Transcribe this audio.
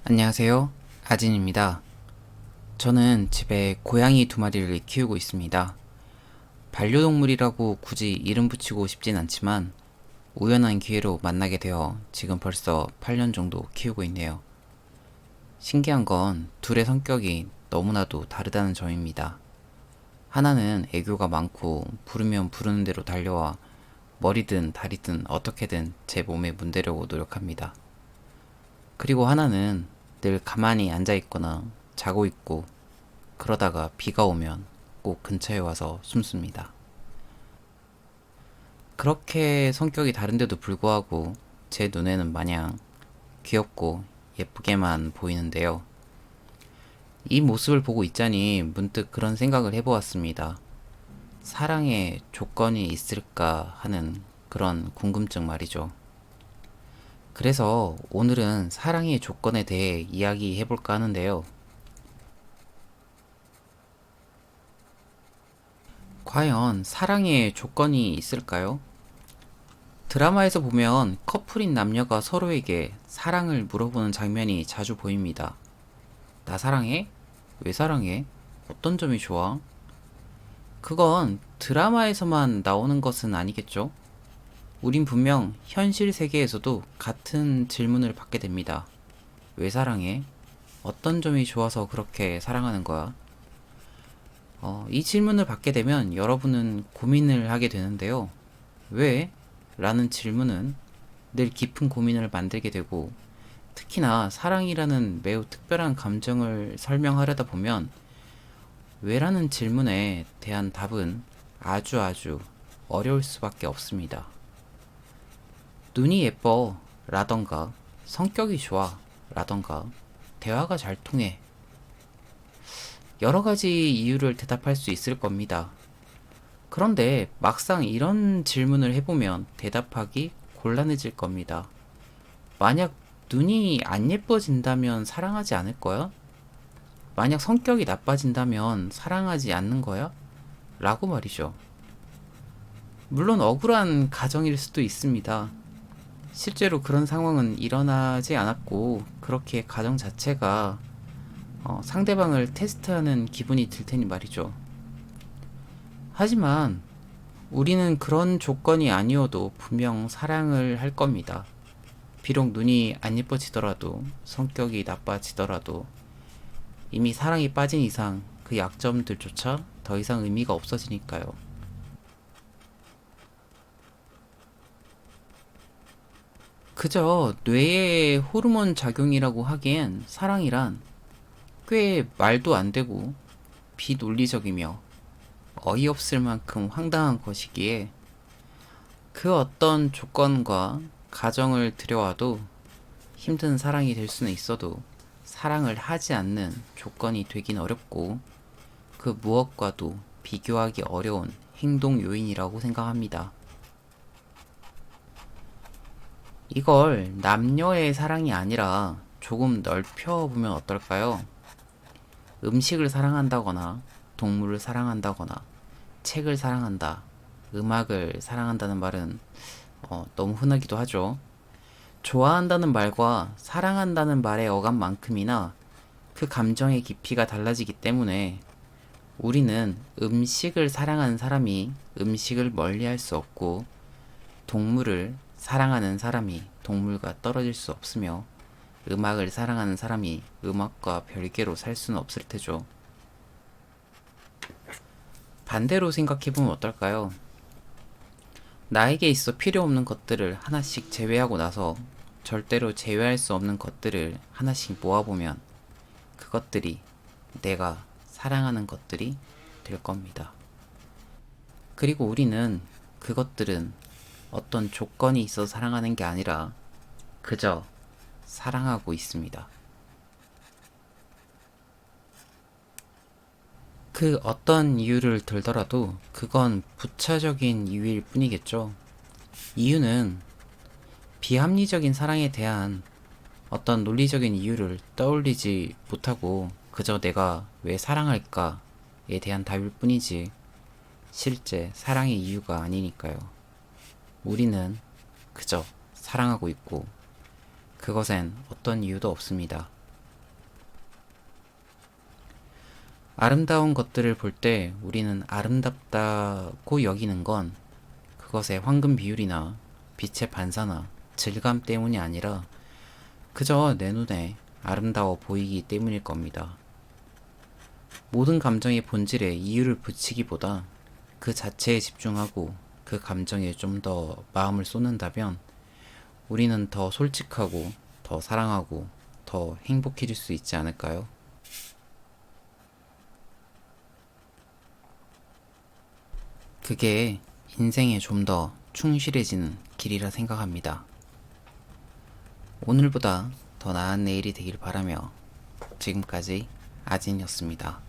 안녕하세요. 아진입니다. 저는 집에 고양이 2마리를 키우고 있습니다. 반려동물이라고 굳이 이름 붙이고 싶진 않지만 우연한 기회로 만나게 되어 지금 벌써 8년 정도 키우고 있네요. 신기한 건 둘의 성격이 너무나도 다르다는 점입니다. 하나는 애교가 많고 부르면 부르는 대로 달려와 머리든 다리든 어떻게든 제 몸에 문대려고 노력합니다. 그리고 하나는 늘 가만히 앉아 있거나 자고 있고 그러다가 비가 오면 꼭 근처에 와서 숨습니다. 그렇게 성격이 다른데도 불구하고 제 눈에는 마냥 귀엽고 예쁘게만 보이는데요. 이 모습을 보고 있자니 문득 그런 생각을 해보았습니다. 사랑에 조건이 있을까 하는 그런 궁금증 말이죠. 그래서 오늘은 사랑의 조건에 대해 이야기해볼까 하는데요. 과연 사랑에 조건이 있을까요? 드라마에서 보면 커플인 남녀가 서로에게 사랑을 물어보는 장면이 자주 보입니다. 나 사랑해? 왜 사랑해? 어떤 점이 좋아? 그건 드라마에서만 나오는 것은 아니겠죠? 우린 분명 현실 세계에서도 같은 질문을 받게 됩니다. 왜 사랑해? 어떤 점이 좋아서 그렇게 사랑하는 거야? 이 질문을 받게 되면 여러분은 고민을 하게 되는데요. 왜? 라는 질문은 늘 깊은 고민을 만들게 되고, 특히나 사랑이라는 매우 특별한 감정을 설명하려다 보면 왜라는 질문에 대한 답은 아주 어려울 수밖에 없습니다. 눈이 예뻐 라던가 성격이 좋아 라던가 대화가 잘 통해 여러 가지 이유를 대답할 수 있을 겁니다. 그런데 막상 이런 질문을 해보면 대답하기 곤란해질 겁니다. 만약 눈이 안 예뻐진다면 사랑하지 않을 거야? 만약 성격이 나빠진다면 사랑하지 않는 거야? 라고 말이죠. 물론 억울한 가정일 수도 있습니다. 실제로 그런 상황은 일어나지 않았고, 그렇게 가정 자체가 상대방을 테스트하는 기분이 들 테니 말이죠. 하지만 우리는 그런 조건이 아니어도 분명 사랑을 할 겁니다. 비록 눈이 안 예뻐지더라도, 성격이 나빠지더라도, 이미 사랑에 빠진 이상 그 약점들조차 더 이상 의미가 없어지니까요. 그저 뇌의 호르몬 작용이라고 하기엔 사랑이란 꽤 말도 안 되고 비논리적이며 어이없을 만큼 황당한 것이기에 그 어떤 조건과 가정을 들여와도 힘든 사랑이 될 수는 있어도 사랑을 하지 않는 조건이 되긴 어렵고 그 무엇과도 비교하기 어려운 행동 요인이라고 생각합니다. 이걸 남녀의 사랑이 아니라 조금 넓혀보면 어떨까요? 음식을 사랑한다거나 동물을 사랑한다거나 책을 사랑한다, 음악을 사랑한다는 말은 너무 흔하기도 하죠. 좋아한다는 말과 사랑한다는 말의 어감만큼이나 그 감정의 깊이가 달라지기 때문에 우리는 음식을 사랑하는 사람이 음식을 멀리할 수 없고 동물을 사랑하는 사람이 동물과 떨어질 수 없으며 음악을 사랑하는 사람이 음악과 별개로 살 수는 없을 테죠. 반대로 생각해보면 어떨까요? 나에게 있어 필요 없는 것들을 하나씩 제외하고 나서 절대로 제외할 수 없는 것들을 하나씩 모아보면 그것들이 내가 사랑하는 것들이 될 겁니다. 그리고 우리는 그것들은 어떤 조건이 있어 사랑하는 게 아니라 그저 사랑하고 있습니다. 그 어떤 이유를 들더라도 그건 부차적인 이유일 뿐이겠죠. 이유는 비합리적인 사랑에 대한 어떤 논리적인 이유를 떠올리지 못하고 그저 내가 왜 사랑할까에 대한 답일 뿐이지 실제 사랑의 이유가 아니니까요. 우리는 그저 사랑하고 있고 그것엔 어떤 이유도 없습니다. 아름다운 것들을 볼 때 우리는 아름답다고 여기는 건 그것의 황금 비율이나 빛의 반사나 질감 때문이 아니라 그저 내 눈에 아름다워 보이기 때문일 겁니다. 모든 감정의 본질에 이유를 붙이기보다 그 자체에 집중하고 그 감정에 좀 더 마음을 쏟는다면 우리는 더 솔직하고 더 사랑하고 더 행복해질 수 있지 않을까요? 그게 인생에 좀 더 충실해지는 길이라 생각합니다. 오늘보다 더 나은 내일이 되길 바라며 지금까지 아진이었습니다.